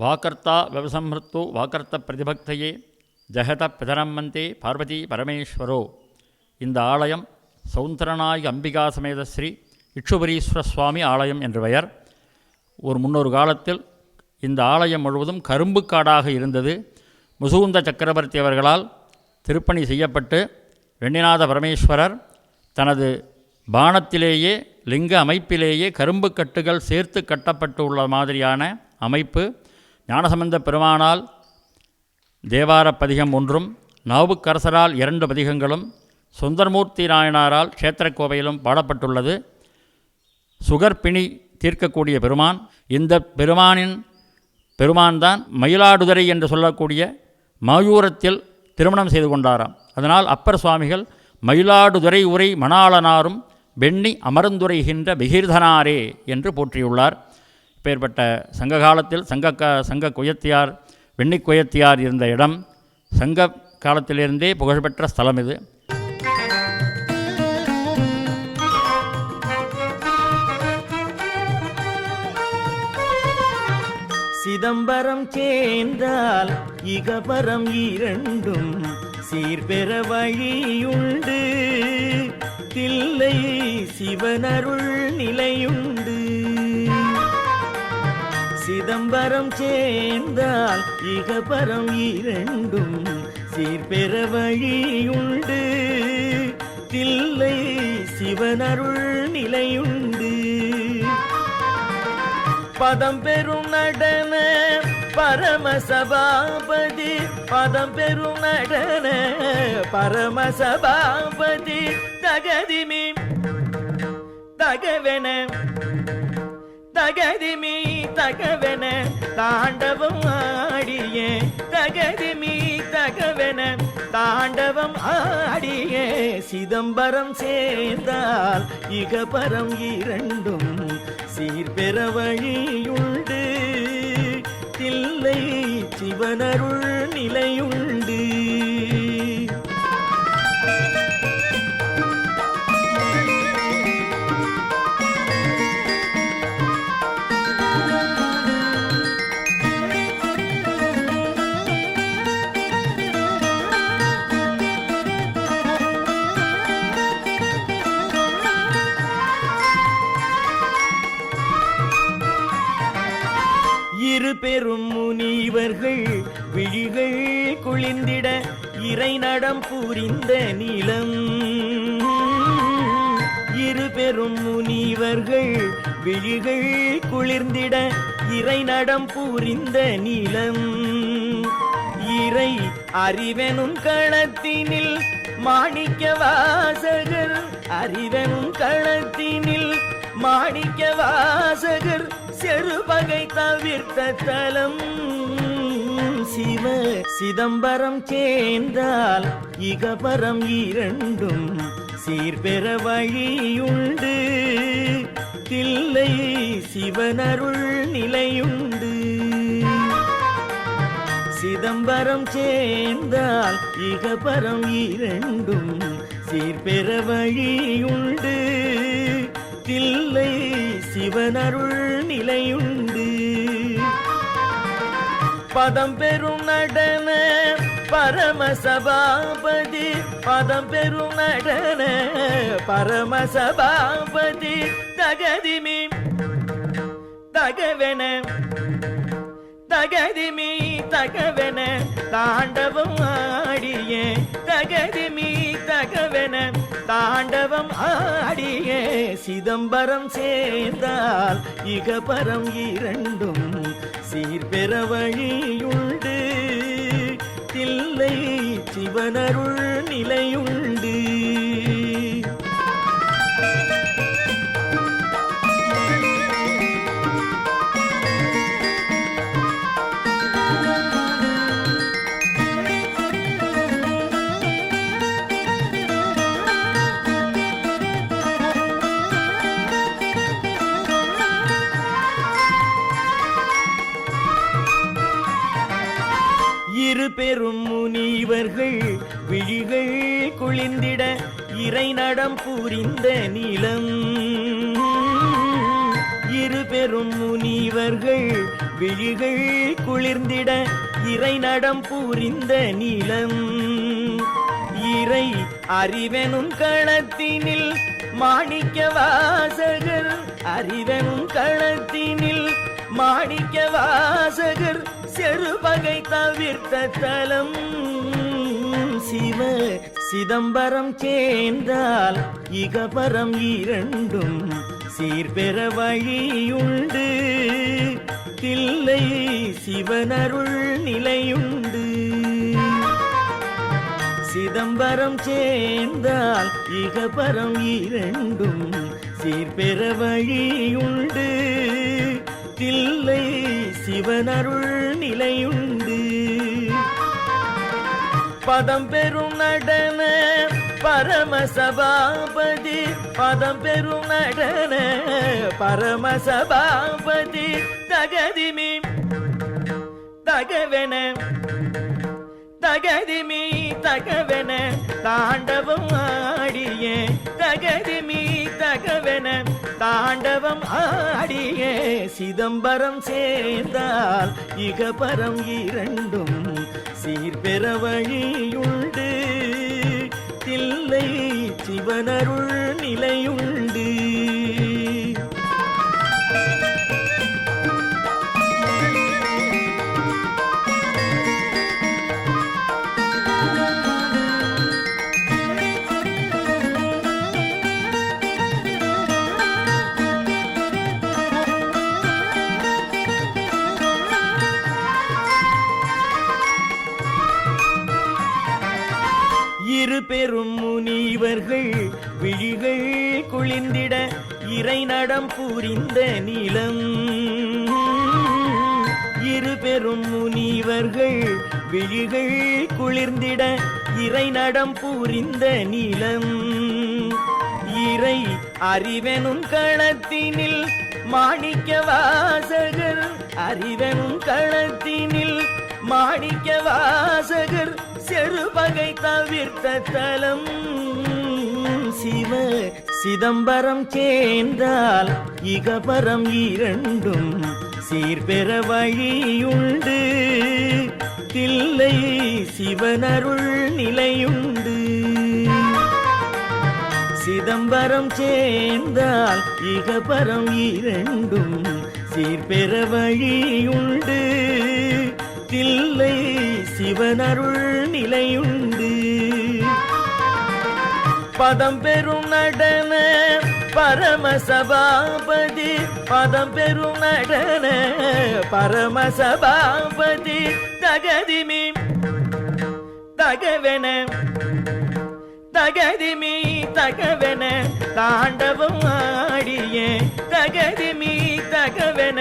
வாக்கர்த்தா விவசம்ஹிருத்து வாக்கர்த்த பிரதிபக்தையே ஜெகத பிதரம் வந்தே பார்வதி பரமேஸ்வரோ. இந்த ஆலயம் சௌந்தரநாயகி அம்பிகா சமேத ஸ்ரீ இட்சுபரீஸ்வர சுவாமி ஆலயம் என்று பெயர். முன்னொரு காலத்தில் இந்த ஆலயம் முழுவதும் கரும்பு காடாக இருந்தது. முசுகுந்த சக்கரவர்த்தி அவர்களால் திருப்பணி செய்யப்பட்டு வெண்ணிநாத பரமேஸ்வரர் தனது பானத்திலேயே லிங்க அமைப்பிலேயே கரும்பு கட்டுகள் சேர்த்து கட்டப்பட்டு உள்ள மாதிரியான அமைப்பு ஞானசம்பந்த பெருமானால் தேவார பதிகம் 1ம் நாவுக்கரசரால் 2 பதிகங்களும் சுந்தரமூர்த்தி நாயனாரால் க்ஷேத்திரக்கோவையிலும் பாடப்பட்டுள்ளது. சுகர்பிணி தீர்க்கக்கூடிய பெருமான். இந்த பெருமான்தான் மயிலாடுதுறை என்று சொல்லக்கூடிய மாயூரத்தில் திருமணம் செய்து கொண்டாராம். அதனால் அப்பர் சுவாமிகள் மயிலாடுதுறை உரை மணாளனாரும் வெண்ணி அமர்ந்துரைகின்ற பிகீர்தனாரே என்று போற்றியுள்ளார். இப்பேற்பட்ட சங்க காலத்தில் சங்க குயத்தியார் வெண்ணி குயத்தியார் இருந்த இடம். சங்க காலத்திலிருந்தே புகழ்பெற்ற ஸ்தலம் இது. சிதம்பரம் சேர்ந்தால் இகபரம் இரண்டும் சீர்பெற வழியுண்டு, தில்லை சிவனருள் நிலையுண்டு. சிதம்பரம் சேர்ந்தால் இகபரம் இரண்டும் சீர்பெற வழியுண்டு, தில்லை சிவனருள் நிலையுண்டு. பதம் பெரும் நடன பரமசபாபதி, பதம் பெரும் நடன பரமசபாபதி, தகதிமி தகவென தகதிமி தகவென தாண்டவம் ஆடிய, தகதிமி தகவென தாண்டவம் ஆடிய. சிதம்பரம் சேர்ந்தால் இகபரம் இரண்டும் சீர்பெற வழியுண்டு, தில்லை சிவனருள் நிலையுண்டு. இரு பெரும் முனிவர்கள் விழிகள் குளிர்ந்திட இறை நடம் புரிந்த நிலம். இரு பெரும் முனிவர்கள் விழிகள் குளிர்ந்திட இறை நடம் புரிந்த நிலம். இறை அறிவெனும் களத்தினில் மாணிக்க வாசகர், அறிவெனும் களத்தினில் மாணிக்க வாசகர் செருபகை தவிர்த்த தலம். சிவ சிதம்பரம் சேர்ந்தால் இகபரம் இரண்டும் சீர்பெற வழியுண்டு, தில்லை சிவனருள் நிலையுண்டு. சிதம்பரம் சேர்ந்தால் இகபரம் இரண்டும் சீர்பெற வழியுண்டு, தில்லை சிவனருள் நிலையுண்டு. பதம் பெரும் நடன பரமசபாபதி, பதம் பெரும் நடன பரமசபாபதி, தகதிமி தகவென தகதிமி தகவென தாண்டவம் ஆடிய, தகதிமி தகவென தாண்டவம் ஆடிய. சிதம்பரம் சேர்ந்தால் இகபரம் இரண்டும் சீர்பெற வழியுண்டு, தில்லை சிவனருள் நிலையுண்டு. இரு பெரும் முனிவர்கள் விழிகள் குளிர்ந்திட இறை நடம் புரிந்த நிலம். இரு பெரும் முனிவர்கள் விழிகள் குளிர்ந்திட இறை நடம் புரிந்த நிலம் இறை அறிவெனும் களத்தினில் மாணிக்க வாசகர் அறிவெனும் களத்தினில் மாணிக்க வாசகர் செருபகை தவிர்த்த தலம் சிவ சிதம்பரம் சேர்ந்தால் இகபரம் இரண்டும் சீர்பெற வழியுண்டு தில்லை சிவனருள் நிலையுண்டு சிதம்பரம் சேர்ந்தால் இகபரம் இரண்டும் சீர்பெற வழியுண்டு தில்லை சிவனருள் நிலையுண்டு பதம் பெரும் நடன பரமசபாபதி பதம் பெரும் நடன பரமசபாபதி தகதிமி தகவென தகதிமி தகவென தாண்டவம் ஆடிய தகதிமி தகவென தாண்டவம் ஆடிய சிதம்பரம் சேர்ந்தால் இகபரம் இரண்டும் சீர்பெற வழியுண்டு தில்லை சிவனருள் நிலையுண்டு இரு பெரும் முனிவர்கள் விழிகள் குளிர்ந்திட இறை நடம் புரிந்த நிலம் இரு பெரும் முனிவர்கள் விழிகள் குளிர்ந்திட இறை நடம் புரிந்த நிலம் இறை அறிவெனும் களத்தினில் மாணிக்க வாசகர் அறிவெனும் களத்தினில் மாணிக்க வாசகர் செருபகை தவிர்த்த தலம் சிவ சிதம்பரம் சேர்ந்தால் இகபரம் இரண்டும் சீர்பெற வழியுண்டு தில்லை சிவனருள் நிலையுண்டு சிதம்பரம் சேர்ந்தால் இகபரம் இரண்டும் சீர்பெற வழியுண்டு தில்லை சிவனருள் நிலையுண்டு பதம் பெரும் நடன பரமசபாபதி பதம் பெரும் நடன பரமசபாபதி தகதிமி தகவென தகதிமி தகவென தாண்டவம் ஆடிய தகதிமி தகவென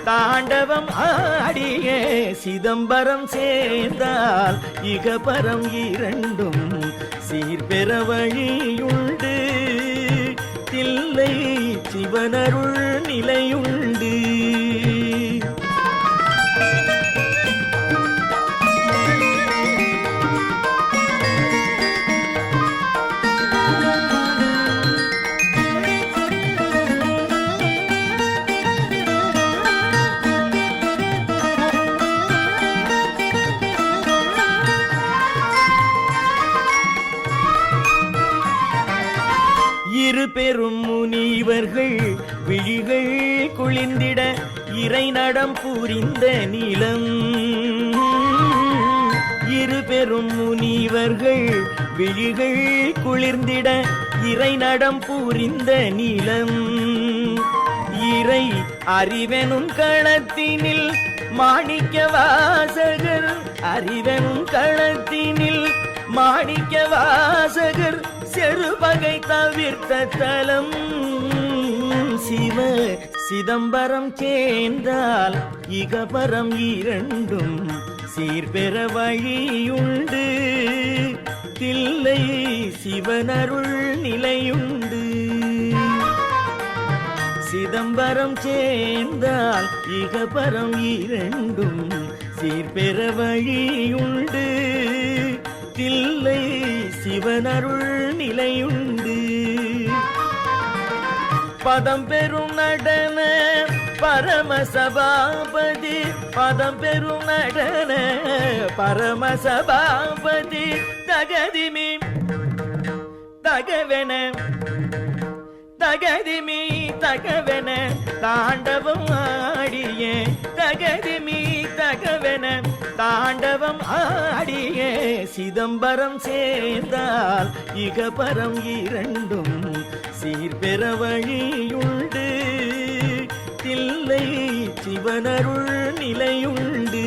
தாண்டவம் ஆடிய சிதம்பரம் சேர்ந்தால் இகபரம் இரண்டும் சீர்பெற வழியுண்டு தில்லை சிவனருள் நிலையுண்டு இரு பெரும் முனிவர்கள் விழிகள் குளிர்ந்திட இறை நடம் புரிந்த நிலம் இரு பெரும் முனிவர்கள் விழிகள் குளிர்ந்திட இறை நடம் புரிந்த நிலம் இறை அறிவெனும் களத்தினில் மாணிக்க வாசகர் அறிவெனும் களத்தினில் மாணிக்க வாசகர் செருபகை தவிர்த்த தலம் சிவ சிதம்பரம் சேர்ந்தால் இகபரம் இரண்டும் சீர்பெற வழியுண்டு தில்லை சிவனருள் நிலையுண்டு சிதம்பரம் சேர்ந்தால் இகபரம் இரண்டும் சீர்பெற வழியுண்டு தில்லை சிவனருள் நிலையுண்டு பதம் பெரும் நடன பரமசபாபதி பதம் பெரும் நடன பரமசபாபதி தகதிமி தகவென தகதிமி தகவென தாண்டவம் ஆடிய தகதிமி தகவென தாண்டவம் ஆடிய சிதம்பரம் சேர்ந்தால் இகபரம் இரண்டும் சீர்பெற வழியுண்டு தில்லை சிவனருள் நிலையுண்டு.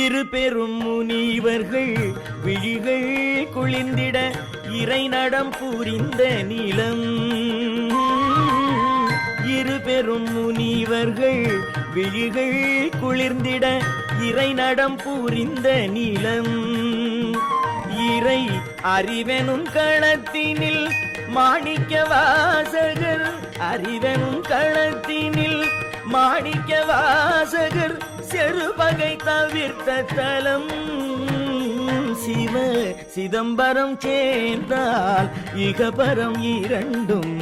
இரு பெரும் முனிவர்கள் விழிகள் குளிர்ந்திட இறை நடம் புரிந்த நிலம். இரு பெரும் முனிவர்கள் விழிகள் குளிர்ந்திட இறை நடம் புரிந்த நிலம். இறை அறிவெனும் களத்தினில் மாணிக்க வாசகர் அறிவெனும் களத்தினில் மாணிக்க வாசகர் செருபகை தவிர்த்த தலம். சிவ சிதம்பரம் சேர்ந்தால் இகபரம் இரண்டும்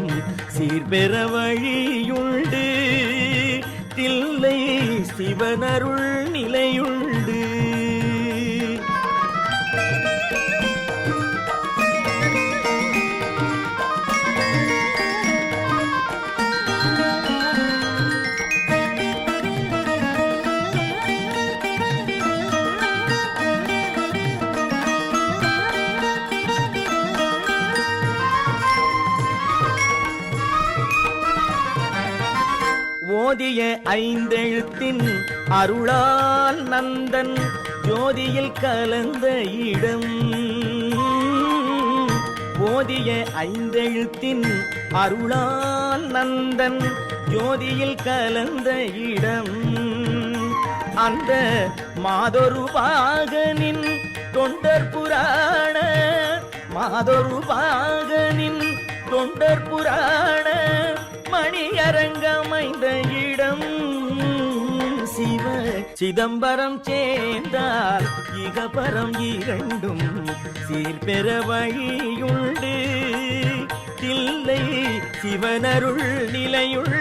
சீர்பெற வழியுண்டு தில்லை சிவனருள் நிலையுண்டு. ஓதிய ஐந்தெழுத்தின் அருளால் நந்தன் ஜோதியில் கலந்த இடம். ஓதிய ஐந்தெழுத்தின் அருளால் நந்தன் ஜோதியில் கலந்த இடம். அந்த மாதொரு பாகனின் தொண்டர் புராண மாதொரு பாகனின் தொண்டர் புராண மணியரங்கமைந்த இடம். சிவ சிதம்பரம் சேர்ந்தால் இகபரம் இரண்டும் சீர்பெற வழியுண்டு தில்லை சிவனருள் நிலையுள்